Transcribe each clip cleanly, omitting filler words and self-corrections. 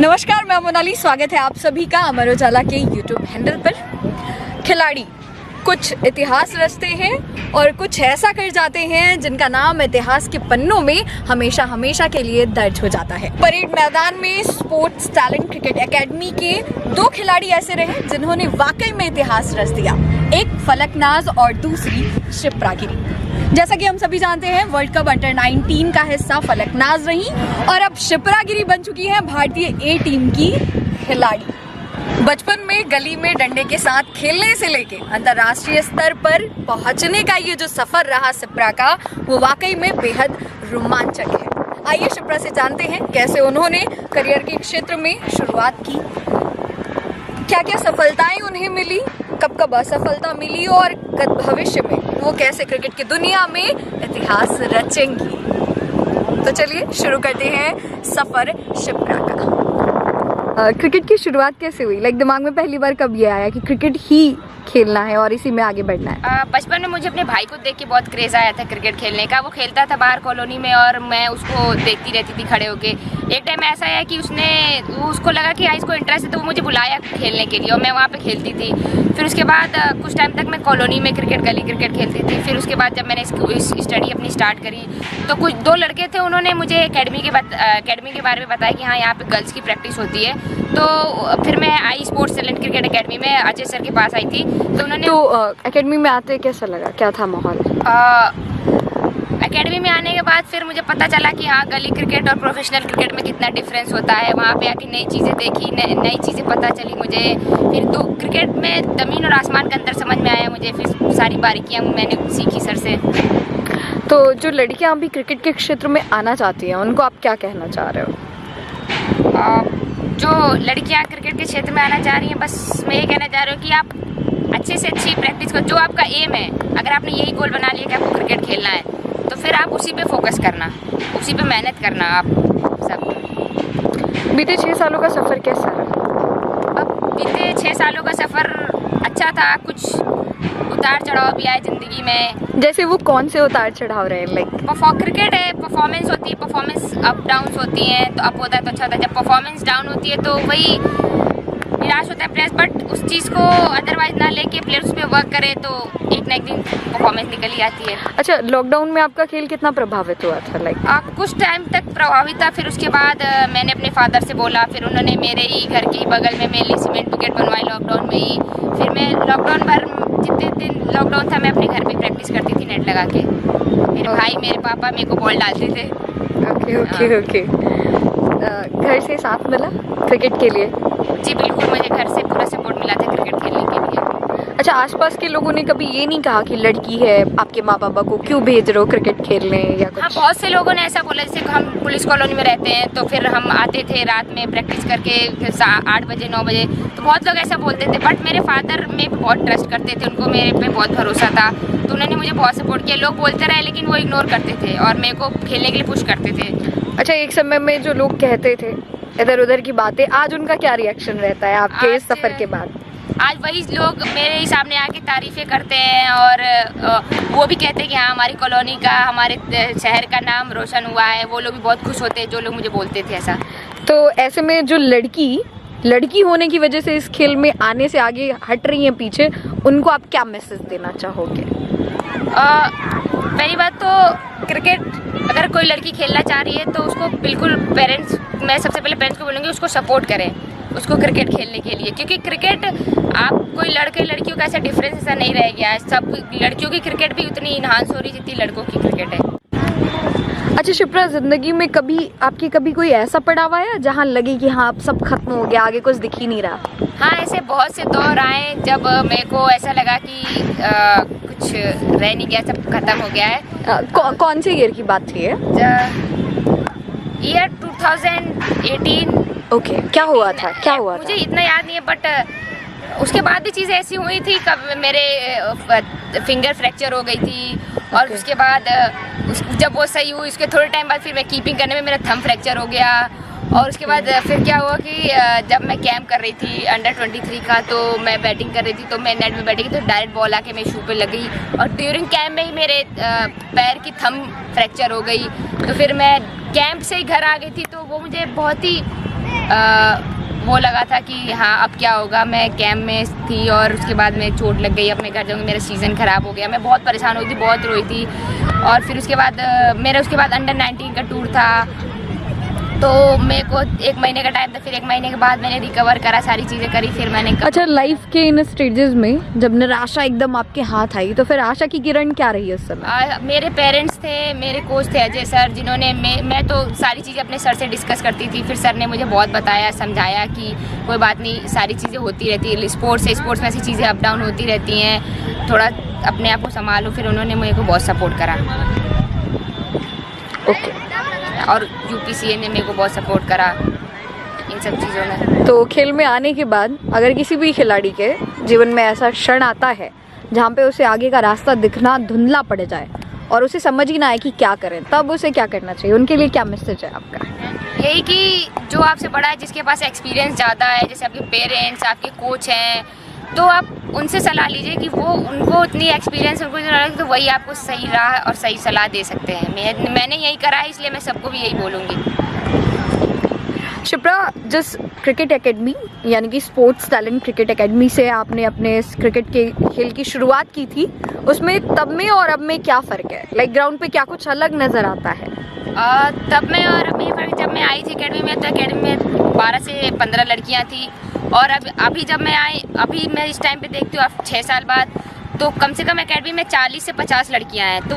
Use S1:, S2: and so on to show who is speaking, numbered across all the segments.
S1: नमस्कार, मैं मोनाली। स्वागत है आप सभी का अमर उजाला के यूट्यूब हैंडल पर। खिलाड़ी कुछ इतिहास रचते हैं और कुछ ऐसा कर जाते हैं जिनका नाम इतिहास के पन्नों में हमेशा हमेशा के लिए दर्ज हो जाता है। परेड मैदान में स्पोर्ट्स टैलेंट क्रिकेट एकेडमी के दो खिलाड़ी ऐसे रहे जिन्होंने वाकई में इतिहास रच दिया। एक फलकनाज और दूसरी शिप्रा गिरी। जैसा कि हम सभी जानते हैं, वर्ल्ड कप अंडर 19 का हिस्सा फलकनाज रही और अब शिप्रा गिरी बन चुकी है भारतीय ए टीम की खिलाड़ी। बचपन में गली में डंडे के साथ खेलने से लेके अंतर्राष्ट्रीय स्तर पर पहुंचने का ये जो सफर रहा शिप्रा का, वो वाकई में बेहद रोमांचक है। आइए शिप्रा से जानते हैं कैसे उन्होंने करियर के क्षेत्र में शुरुआत की, क्या क्या सफलताएं उन्हें मिली, कब कब असफलता मिली और भविष्य में वो कैसे क्रिकेट की दुनिया में इतिहास रचेंगी। तो चलिए शुरू करते हैं सफर शिप्रा का। क्रिकेट की शुरुआत कैसे हुई? दिमाग में पहली बार कब ये आया कि क्रिकेट ही खेलना है और इसी में आगे बढ़ना है?
S2: बचपन में मुझे अपने भाई को देख के बहुत क्रेज आया था क्रिकेट खेलने का। वो खेलता था बाहर कॉलोनी में और मैं उसको देखती रहती थी खड़े होके। एक टाइम ऐसा आया कि उसको लगा कि इसको इंटरेस्ट है, तो वो मुझे बुलाया खेलने के लिए और मैं वहाँ पे खेलती थी। फिर उसके बाद कुछ टाइम तक मैं कॉलोनी में गली क्रिकेट खेलती थी। फिर उसके बाद जब मैंने स्टडी अपनी स्टार्ट करी तो कुछ दो लड़के थे, उन्होंने मुझे एकेडमी के बारे में बताया कि हाँ, यहाँ पे गर्ल्स की प्रैक्टिस होती है। तो फिर मैं आई स्पोर्ट्स टैलेंट क्रिकेट एकेडमी में अजय सर के पास आई थी। तो उन्होंने
S1: एकेडमी में आते कैसा लगा, क्या था माहौल?
S2: एकेडमी में आने के बाद फिर मुझे पता चला कि हाँ, गली क्रिकेट और प्रोफेशनल क्रिकेट में कितना डिफरेंस होता है। वहाँ पे आके नई चीज़ें देखी, नई चीज़ें पता चली मुझे। फिर तो क्रिकेट में ज़मीन और आसमान का अंतर समझ में आया मुझे। फिर सारी बारीकियाँ मैंने सीखी सर से।
S1: तो जो लड़कियाँ अभी क्रिकेट के क्षेत्र में आना चाहती हैं, उनको आप क्या कहना चाह रहे हो?
S2: जो लड़कियाँ क्रिकेट के क्षेत्र में आना चाह रही हैं, बस मैं ये कहना चाह रही हूँ कि आप अच्छे से अच्छी प्रैक्टिस करो। जो आपका एम है, अगर आपने यही गोल बना लिया कि आपको क्रिकेट खेलना है, तो फिर आप उसी पे फोकस करना, उसी पे मेहनत करना आप सब।
S1: बीते 6 सालों का सफ़र कैसा रहा?
S2: अब बीते 6 सालों का सफ़र अच्छा था। कुछ उतार चढ़ाव भी आए ज़िंदगी में।
S1: जैसे वो कौन से उतार चढ़ाव रहे?
S2: क्रिकेट है, परफॉर्मेंस होती है, परफॉर्मेंस अप डाउन होती हैं। तो अप होता है तो अच्छा होता है, जब परफॉर्मेंस डाउन होती है तो वही निराश होता है प्लेयर्स। बट उस चीज़ को अदरवाइज ना लेके प्लेयर्स उस पर वर्क करे तो एक ना एक दिन परफॉर्मेंस निकल ही आती है।
S1: अच्छा, लॉकडाउन में आपका खेल कितना प्रभावित हुआ था?
S2: कुछ टाइम तक प्रभावित था। फिर उसके बाद मैंने अपने फादर से बोला, फिर उन्होंने मेरे ही घर के बगल में मेरे लिए सीमेंट विकेट बनवाई लॉकडाउन में ही। फिर मैं लॉकडाउन भर जितने दिन लॉकडाउन था, मैं अपने घर में प्रैक्टिस करती थी नेट लगा के। मेरे भाई, मेरे पापा मेरे को बॉल डालते थे।
S1: ओके। घर से साथ मिला क्रिकेट के लिए?
S2: जी बिल्कुल, मुझे घर से पूरा सपोर्ट मिला था क्रिकेट खेलने के लिए।
S1: अच्छा, आसपास के लोगों ने कभी ये नहीं कहा कि लड़की है, आपके माँ बाबा को क्यों भेज रहे हो क्रिकेट खेलने या कुछ?
S2: हाँ, बहुत से लोगों ने ऐसा बोला। जैसे हम पुलिस कॉलोनी में रहते हैं, तो फिर हम आते थे रात में प्रैक्टिस करके 8 बजे 9 बजे, तो बहुत लोग ऐसा बोलते थे। बट मेरे फादर में बहुत ट्रस्ट करते थे, उनको मेरे पे बहुत भरोसा था, तो उन्होंने मुझे बहुत सपोर्ट किया। लोग बोलते रहे लेकिन वो इग्नोर करते थे और मेरे को खेलने के लिए पुश करते थे।
S1: अच्छा, एक समय में जो लोग कहते थे इधर उधर की बातें, आज उनका क्या रिएक्शन रहता है आपके इस सफर के बाद?
S2: आज वही लोग मेरे ही सामने आके तारीफ़ें करते हैं और वो भी कहते हैं कि हाँ, हमारी कॉलोनी का, हमारे शहर का नाम रोशन हुआ है। वो लोग भी बहुत खुश होते हैं जो लोग मुझे बोलते थे ऐसा।
S1: तो ऐसे में जो लड़की होने की वजह से इस खेल में आने से आगे हट रही हैं पीछे, उनको आप क्या मैसेज देना चाहोगे?
S2: पहली बात तो क्रिकेट अगर कोई लड़की खेलना चाह रही है तो उसको बिल्कुल मैं सबसे पहले पेरेंट्स को बोलूँगी उसको सपोर्ट करें उसको क्रिकेट खेलने के लिए। क्योंकि क्रिकेट, आप कोई लड़के लड़कियों का ऐसा डिफरेंस ऐसा नहीं रह गया है। सब लड़कियों की क्रिकेट भी उतनी इन्हांस हो रही जितनी लड़कों की क्रिकेट है।
S1: अच्छा शिप्रा, ज़िंदगी में कभी कोई ऐसा पड़ाव आया जहाँ लगे कि हाँ, अब सब खत्म हो गया, आगे कुछ दिख ही नहीं रहा?
S2: हाँ, ऐसे बहुत से दौर आए जब मेरे को ऐसा लगा कि कुछ रह नहीं गया, सब खत्म हो गया है।
S1: कौन से ईयर की बात थी ये?
S2: ईयर 2018।
S1: ओके, क्या हुआ था?
S2: मुझे इतना याद नहीं है, बट उसके बाद भी चीज़ें ऐसी हुई थी। कब मेरे फिंगर फ्रैक्चर हो गई थी और उसके बाद जब वो सही हुई, उसके थोड़े टाइम बाद फिर मैं कीपिंग करने में मेरा थंब फ्रैक्चर हो गया। और उसके बाद फिर क्या हुआ कि जब मैं कैंप कर रही थी अंडर 23 का, तो मैं बैटिंग कर रही थी, तो मैं नेट में बैठी तो डायरेक्ट बॉल आके मेरे शू पे लग गई और ड्यूरिंग कैंप में ही मेरे पैर की थंब फ्रैक्चर हो गई। तो फिर मैं कैंप से ही घर आ गई थी, तो वो मुझे बहुत ही वो लगा था कि हाँ अब क्या होगा। मैं कैंप में थी और उसके बाद में चोट लग गई, अब मैं घर जाऊँगी, मेरा सीज़न ख़राब हो गया। मैं बहुत परेशान हुई थी, बहुत रोई थी। और फिर उसके बाद मेरा अंडर 19 का टूर था, तो मेरे को 1 महीने का टाइम था। फिर 1 महीने के बाद मैंने रिकवर करा, सारी चीज़ें करी, फिर मैंने
S1: अच्छा, लाइफ के इन स्टेजेस में जब निराशा एकदम आपके हाथ आई तो फिर आशा की किरण क्या रही उस समय?
S2: मेरे पेरेंट्स थे, मेरे कोच थे अजय सर, जिन्होंने मैं तो सारी चीज़ें अपने सर से डिस्कस करती थी। फिर सर ने मुझे बहुत बताया, समझाया कि कोई बात नहीं, सारी चीज़ें होती रहती है, स्पोर्ट्स में ऐसी चीज़ें अप डाउन होती रहती हैं, थोड़ा अपने आप को संभालो। फिर उन्होंने मुझे को बहुत सपोर्ट करा।
S1: ओके।
S2: और यूपीसीए ने मेरे को बहुत सपोर्ट करा इन सब चीज़ों में।
S1: तो खेल में आने के बाद अगर किसी भी खिलाड़ी के जीवन में ऐसा क्षण आता है जहाँ पे उसे आगे का रास्ता दिखना धुंधला पड़ जाए और उसे समझ ही ना आए कि क्या करें, तब उसे क्या करना चाहिए? उनके लिए क्या मैसेज है आपका?
S2: यही कि जो आपसे बड़ा है, जिसके पास एक्सपीरियंस ज़्यादा है, जैसे आपके पेरेंट्स, आपके कोच हैं, तो आप उनसे सलाह लीजिए कि वो उनको उतनी एक्सपीरियंस, उनको तो वही आपको सही राह और सही सलाह दे सकते हैं। मैंने यही करा है, इसलिए मैं सबको भी यही बोलूँगी।
S1: शिप्रा, जिस क्रिकेट एकेडमी यानी कि स्पोर्ट्स टैलेंट क्रिकेट एकेडमी से आपने अपने क्रिकेट के खेल की शुरुआत की थी, उसमें तब में और अब में क्या फ़र्क है? लाइक ग्राउंड पे क्या कुछ अलग नज़र आता है?
S2: तब में और अब में फ़र्क, जब मैं आई थी एकेडमी में तो एकेडमी में 12 से 15 लड़कियां थी, और अभी जब मैं आई, अभी मैं इस टाइम पे देखती हूँ, अब 6 साल बाद, तो कम से कम एकेडमी में 40 से 50 लड़कियां हैं। तो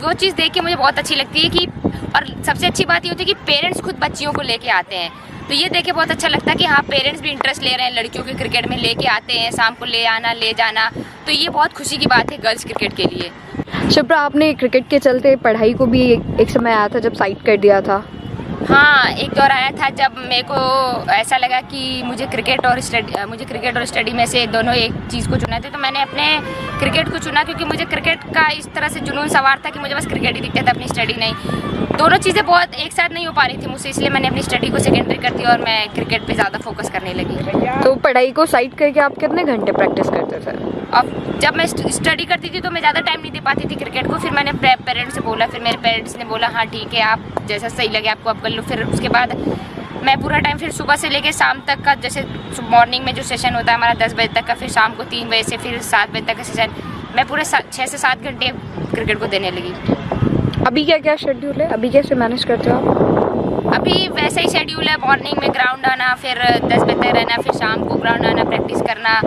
S2: वो चीज़ देख के मुझे बहुत अच्छी लगती है कि, और सबसे अच्छी बात ये होती है कि पेरेंट्स खुद बच्चियों को लेके आते हैं, तो ये देख के बहुत अच्छा लगता है कि हाँ, पेरेंट्स भी इंटरेस्ट ले रहे हैं लड़कियों के क्रिकेट में, लेके आते हैं, शाम को ले आना ले जाना, तो ये बहुत खुशी की बात है गर्ल्स क्रिकेट के लिए।
S1: शिप्रा, आपने क्रिकेट के चलते पढ़ाई को भी एक समय आया था जब साइड कर दिया था?
S2: हाँ, एक दौर आया था जब मेरे को ऐसा लगा कि मुझे क्रिकेट और स्टडी में से दोनों एक चीज़ को चुना थे, तो मैंने अपने क्रिकेट को चुना, क्योंकि मुझे क्रिकेट का इस तरह से जुनून सवार था कि मुझे बस क्रिकेट ही दिखता था, अपनी स्टडी नहीं। दोनों चीज़ें बहुत एक साथ नहीं हो पा रही थी मुझसे, इसलिए मैंने अपनी स्टडी को सेकेंडरी कर दी और मैं क्रिकेट पे ज़्यादा फोकस करने लगी।
S1: तो पढ़ाई को साइड करके आप कितने घंटे प्रैक्टिस करते थे?
S2: अब जब मैं स्टडी करती थी तो मैं ज़्यादा टाइम नहीं दे पाती थी क्रिकेट को। फिर मैंने पेरेंट्स से बोला, फिर मेरे पेरेंट्स ने बोला हाँ ठीक है, आप जैसा सही लगे आपको आप कर लो। फिर उसके बाद मैं पूरा टाइम फिर सुबह से लेके शाम तक का, जैसे मॉर्निंग में जो सेशन होता है हमारा 10 बजे तक का, फिर शाम को 3 बजे से फिर 7 बजे तक का सेशन, मैं पूरे 6 से 7 घंटे क्रिकेट को देने लगी।
S1: अभी क्या क्या शेड्यूल है? अभी कैसे मैनेज करते हो आप?
S2: अभी वैसा ही शेड्यूल है, मॉर्निंग में ग्राउंड आना, फिर 10 बजे तक रहना, फिर शाम को ग्राउंड आना, प्रैक्टिस करना,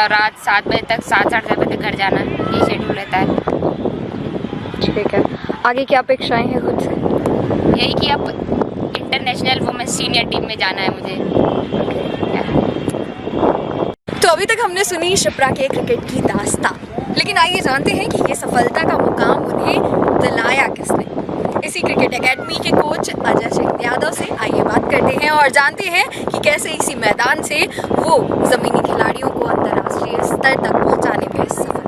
S2: रात 7 बजे तक 7-8 बजे तक घर जाना, ये शेड्यूल रहता है।
S1: ठीक है, आगे क्या अपेक्षाएं हैं खुद से?
S2: यही कि अब इंटरनेशनल वुमेन्स सीनियर टीम में जाना है मुझे।
S1: तो अभी तक हमने सुनी शिप्रा के क्रिकेट की दास्तां, लेकिन आइए जानते हैं कि ये सफलता का मुकाम उन्हें दिलाया किसने। इसी क्रिकेट एकेडमी के कोच अजय सिंह यादव से आइए बात करते हैं और जानते हैं कि कैसे इसी मैदान से वो जमीनी खिलाड़ियों को अंतर्राष्ट्रीय स्तर तक पहुंचाने में सफल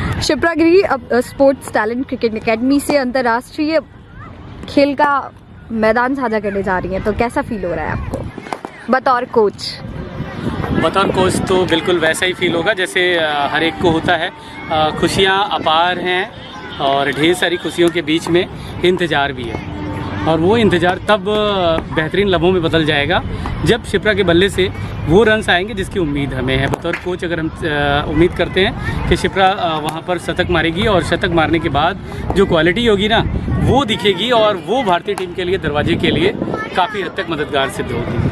S1: हुए। शिप्रा गिरी अब स्पोर्ट्स टैलेंट क्रिकेट एकेडमी से अंतर्राष्ट्रीय खेल का मैदान साझा करने जा रही हैं, तो कैसा फील हो रहा है आपको बतौर कोच?
S3: बतौर कोच तो बिल्कुल वैसा ही फील होगा जैसे हर एक को होता है। खुशियाँ अपार हैं और ढेर सारी खुशियों के बीच में इंतज़ार भी है, और वो इंतज़ार तब बेहतरीन लम्हों में बदल जाएगा जब शिप्रा के बल्ले से वो रन्स आएंगे जिसकी उम्मीद हमें है। बतौर कोच अगर हम उम्मीद करते हैं कि शिप्रा वहाँ पर शतक मारेगी, और शतक मारने के बाद जो क्वालिटी होगी ना वो दिखेगी, और वो भारतीय टीम के लिए, दरवाजे के लिए काफ़ी हद तक मददगार सिद्ध होगी।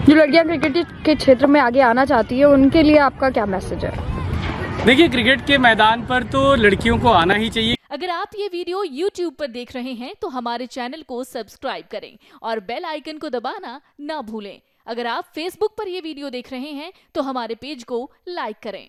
S1: जो लड़कियां क्रिकेट के क्षेत्र में आगे आना चाहती है उनके लिए आपका क्या मैसेज है?
S3: देखिए, क्रिकेट के मैदान पर तो लड़कियों को आना ही चाहिए।
S4: अगर आप ये वीडियो YouTube पर देख रहे हैं तो हमारे चैनल को सब्सक्राइब करें और बेल आइकन को दबाना ना भूलें। अगर आप Facebook पर ये वीडियो देख रहे हैं तो हमारे पेज को लाइक करें।